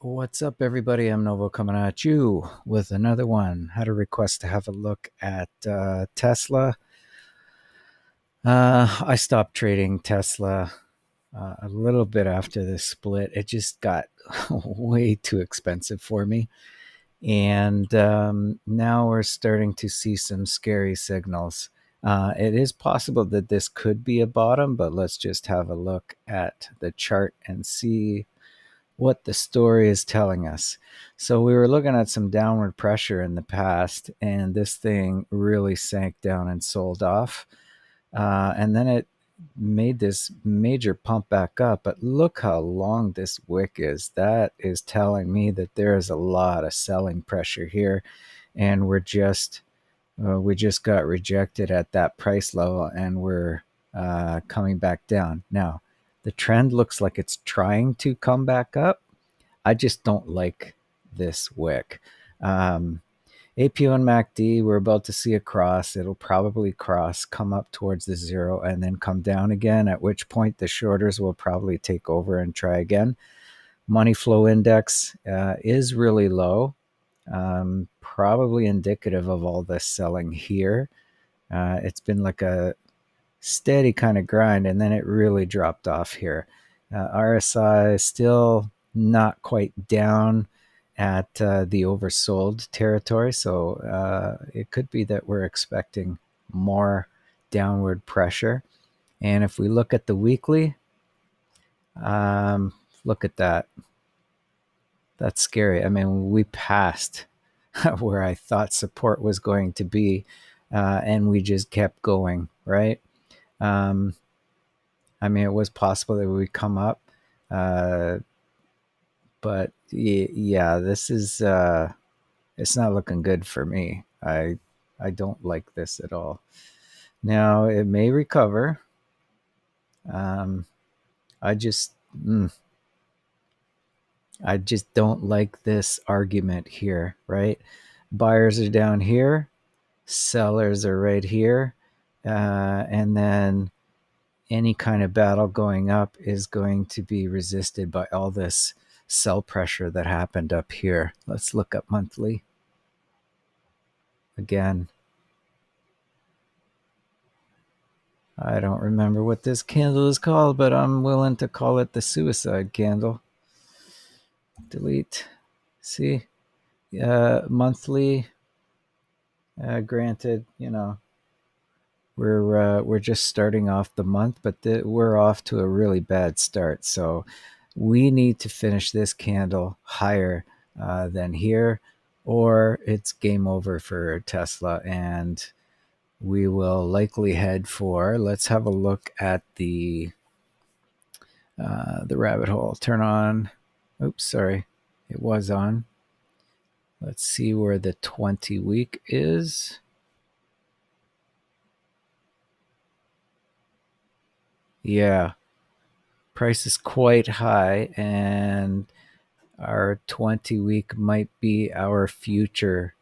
What's up, everybody? I'm Novo coming at you with another one. Had a request to have a look at Tesla. I stopped trading Tesla a little bit after this split. It just got way too expensive for me. And now we're starting to see some scary signals. It is possible that this could be a bottom, but let's just have a look at the chart and see what the story is telling us. So we were looking at some downward pressure in the past, and this thing really sank down and sold off. And then it made this major pump back up. But look how long this wick is. That is telling me that there is a lot of selling pressure here, and we just got rejected at that price level, and we're coming back down now. The trend looks like it's trying to come back up. I just don't like this wick. APO and MACD, we're about to see a cross. It'll probably cross, come up towards the zero, and then come down again, at which point the shorters will probably take over and try again. Money flow index is really low, probably indicative of all this selling here. It's been like a steady kind of grind, and then it really dropped off here. RSI still not quite down at the oversold territory, so it could be that we're expecting more downward pressure. And if we look at the weekly, look at that. That's scary. I mean, we passed where I thought support was going to be, and we just kept going, right? Um, I mean, it was possible that we would come up, uh, but yeah, this is it's not looking good for me. I don't like this at all. Now it may recover. Um, I just I just don't like this argument here, right? Buyers are down here, sellers are right here, and then any kind of battle going up is going to be resisted by all this sell pressure that happened up here. Let's look up monthly again. I don't remember what this candle is called, but I'm willing to call it the suicide candle. Delete. See, monthly. Granted, we're just starting off the month, but we're off to a really bad start. So we need to finish this candle higher than here, or it's game over for Tesla, and we will likely head for. Let's have a look at the rabbit hole. Turn on. Oops, sorry, it was on. Let's see where the 20-week is. Yeah, price is quite high, and our 20-week might be our future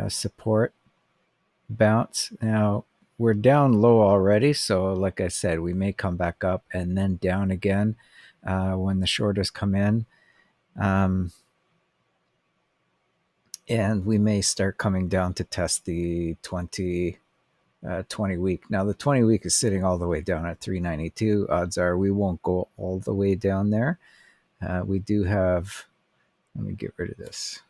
support bounce. Now, we're down low already, so like I said, we may come back up and then down again when the shorters come in. And we may start coming down to test the 20 week. Now, the 20 week is sitting all the way down at 392. Odds are we won't go all the way down there. We do have, let me get rid of this.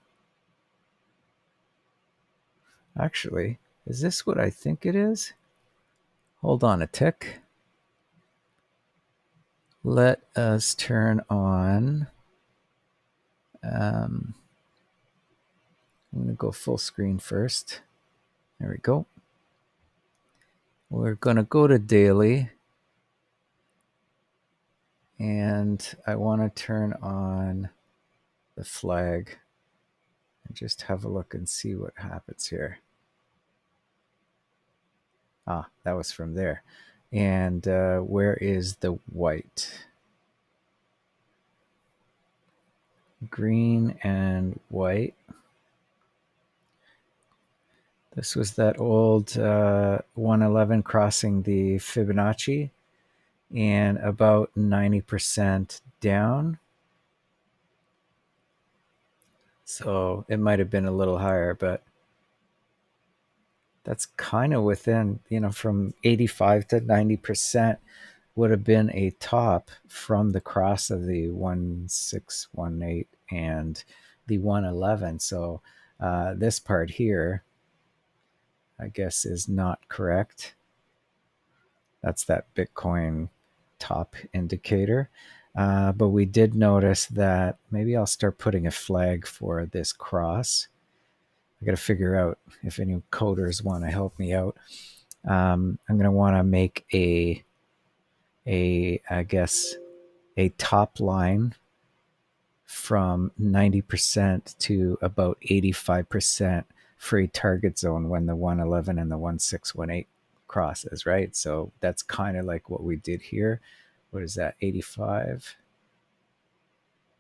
Actually, is this what I think it is? Hold on a tick. Let us turn on. I'm going to go full screen first. There we go. We're going to go to daily. And I want to turn on the flag and just have a look and see what happens here. Ah, that was from there. And where is the white? Green and white. This was that old 111 crossing the Fibonacci and about 90% down. So it might have been a little higher, but that's kind of within, from 85 to 90% would have been a top from the cross of the 1618 and the 111. So this part here, I guess, is not correct. That's that Bitcoin top indicator. But we did notice that maybe I'll start putting a flag for this cross. I got to figure out if any coders want to help me out. I'm going to want to make I guess, a top line from 90% to about 85% for a target zone when the 111 and the 1618 crosses, right? So that's kind of like what we did here. What is that? 85?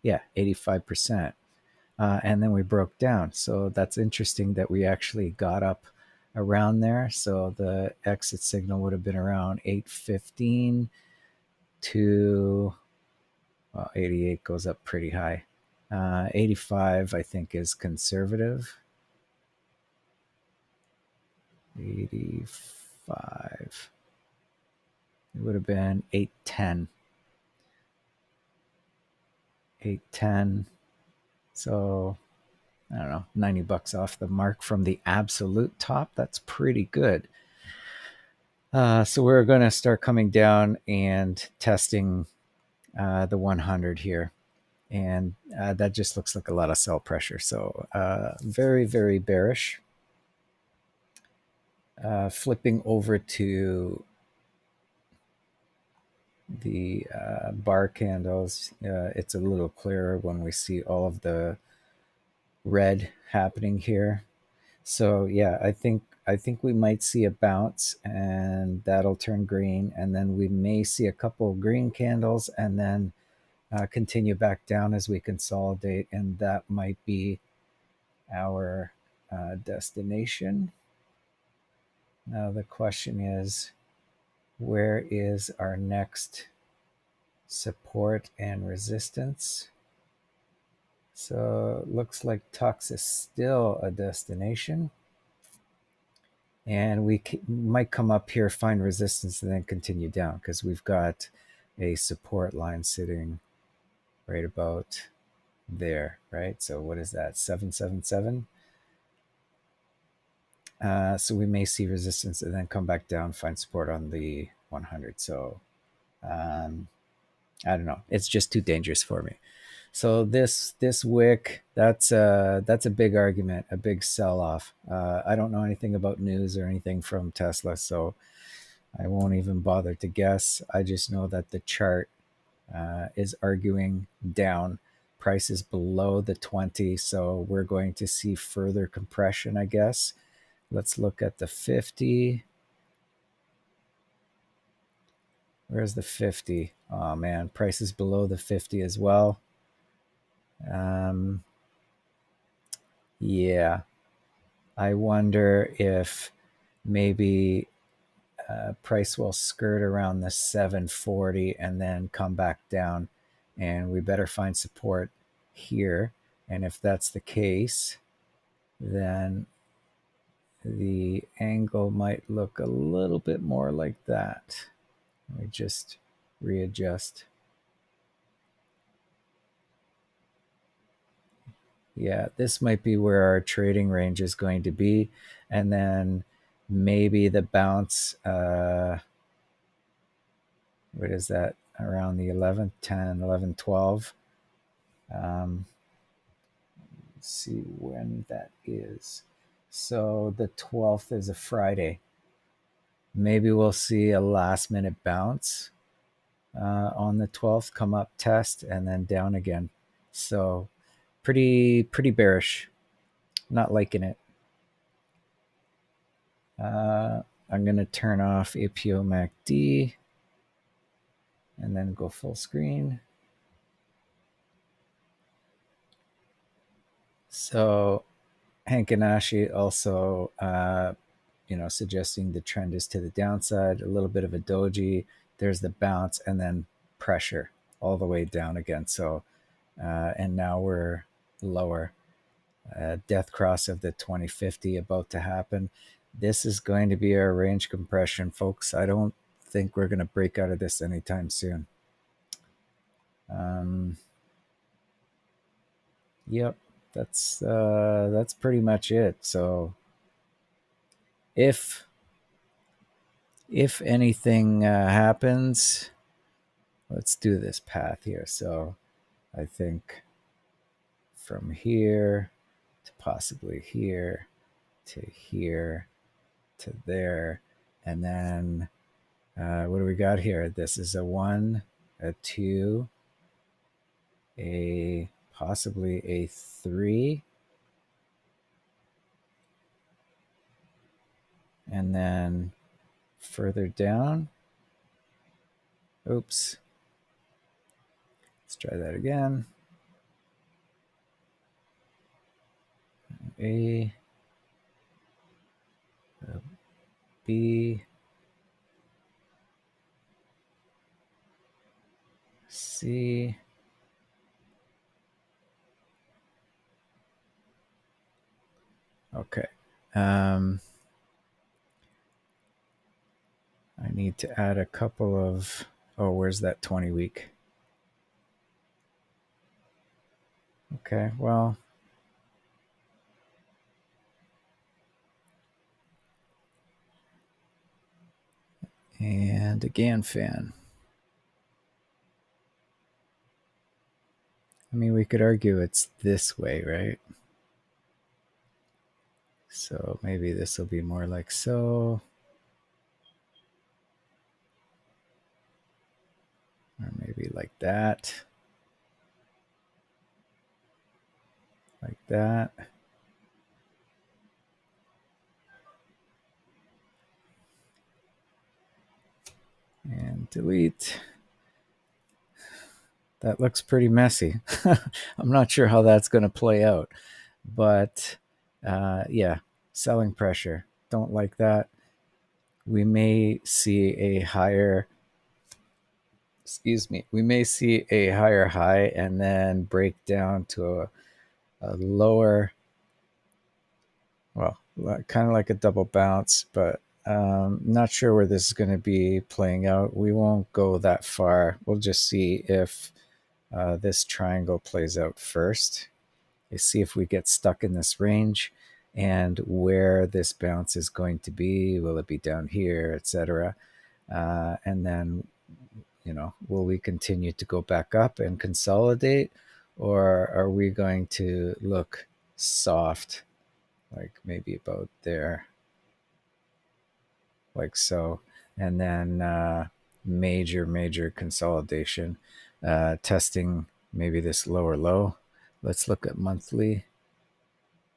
Yeah, 85%. And then we broke down. So that's interesting that we actually got up around there. So the exit signal would have been around 815 to, well, 88 goes up pretty high. 85, I think, is conservative. 85. It would have been 810. 810. So, I don't know, $90 off the mark from the absolute top. That's pretty good. So we're going to start coming down and testing the 100 here. And that just looks like a lot of sell pressure. So very, very bearish. Flipping over to the bar candles, it's a little clearer when we see all of the red happening here. So yeah, I think we might see a bounce and that'll turn green, and then we may see a couple green candles and then continue back down as we consolidate, and that might be our destination. Now the question is, where is our next support and resistance? So it looks like Tux is still a destination. And we might come up here, find resistance, and then continue down because we've got a support line sitting right about there, right? So what is that, 777? So we may see resistance and then come back down, find support on the 100. So I don't know. It's just too dangerous for me. So this wick, that's a big argument, a big sell off. I don't know anything about news or anything from Tesla, so I won't even bother to guess. I just know that the chart is arguing down. Price is below the 20, so we're going to see further compression, I guess. Let's look at the 50. Where's the 50? Oh man, price is below the 50 as well. Yeah, I wonder if maybe price will skirt around the 740 and then come back down, and we better find support here. And if that's the case, then the angle might look a little bit more like that. Let me just readjust. Yeah, this might be where our trading range is going to be. And then maybe the bounce, what is that, around the 11th, 10, 11, 12. Let's see when that is. So the 12th is a Friday. Maybe we'll see a last minute bounce on the 12th, come up, test, and then down again. So pretty bearish. Not liking it. I'm going to turn off APO MACD and then go full screen. So Hank and Ashi also, suggesting the trend is to the downside, a little bit of a doji. There's the bounce and then pressure all the way down again. So, and now we're lower. death cross of the 2050 about to happen. This is going to be our range compression, folks. I don't think we're going to break out of this anytime soon. Yep, that's pretty much it. So if anything happens, let's do this path here. So I think from here to possibly here to here to there, and then what do we got here? This is a 1, a 2, a possibly a 3, and then further down, oops, let's try that again. A, B, C, okay. I need to add a couple of, oh, where's that 20 week? Okay, well, and again, fan. I mean, we could argue it's this way, right? So maybe this will be more like so. Or maybe like that. Like that. And delete. That looks pretty messy. I'm not sure how that's going to play out. But yeah, selling pressure. Don't like that. We may see a higher, we may see a higher high and then break down to a lower, well, kind of like a double bounce, but not sure where this is going to be playing out. We won't go that far. We'll just see if this triangle plays out first. You see if we get stuck in this range and where this bounce is going to be. Will it be down here, etc.? And then, will we continue to go back up and consolidate, or are we going to look soft, like maybe about there, like so, and then major consolidation, testing maybe this lower low. Let's look at monthly.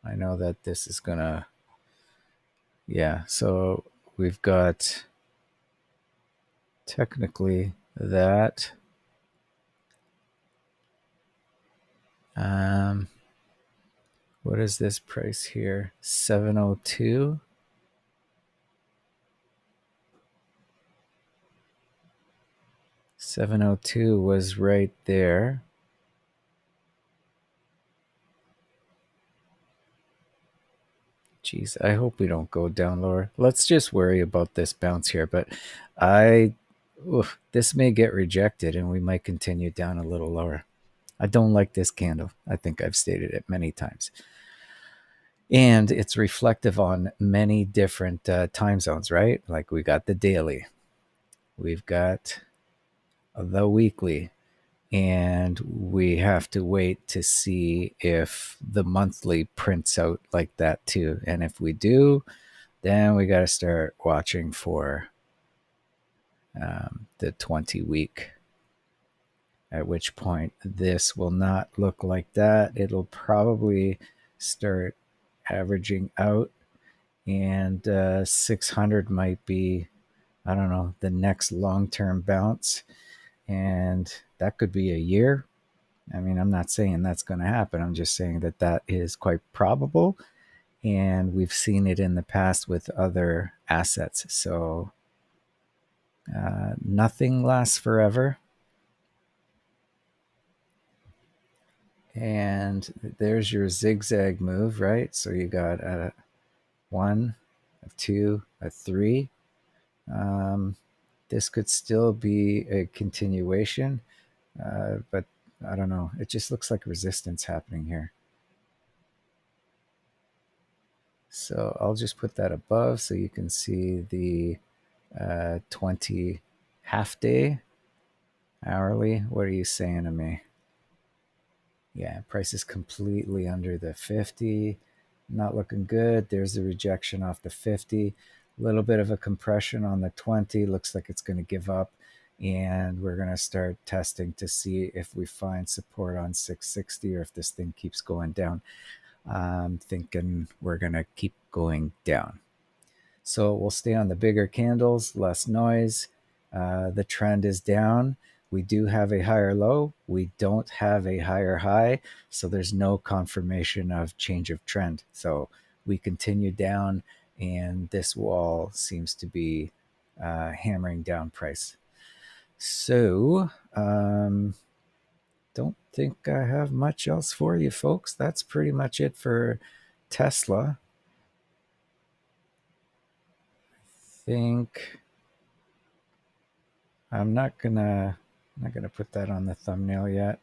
I know that this is gonna, yeah, so we've got technically that. What is this price here? 702. 702 was right there. Jeez, I hope we don't go down lower. Let's just worry about this bounce here, but this may get rejected and we might continue down a little lower. I don't like this candle. I think I've stated it many times. And it's reflective on many different time zones, right? Like we got the daily, we've got the weekly, and we have to wait to see if the monthly prints out like that too. And if we do, then we got to start watching for the 20 week, at which point this will not look like that. It'll probably start averaging out, and 600 might be, I don't know, the next long-term bounce, and that could be a year. I mean, I'm not saying that's going to happen. I'm just saying that that is quite probable, and we've seen it in the past with other assets. So nothing lasts forever. And there's your zigzag move, right? So you got a one, a two, a three. Um, this could still be a continuation, but I don't know. It just looks like resistance happening here. So I'll just put that above so you can see the 20 half day hourly. What are you saying to me? Yeah, price is completely under the 50. Not looking good. There's the rejection off the 50. A little bit of a compression on the 20. Looks like it's going to give up. And we're going to start testing to see if we find support on 660 or if this thing keeps going down. I'm thinking we're going to keep going down. So we'll stay on the bigger candles, less noise. The trend is down. We do have a higher low. We don't have a higher high. So there's no confirmation of change of trend. So we continue down, and this wall seems to be hammering down price. So, don't think I have much else for you, folks. That's pretty much it for Tesla. Think I'm not gonna put that on the thumbnail yet.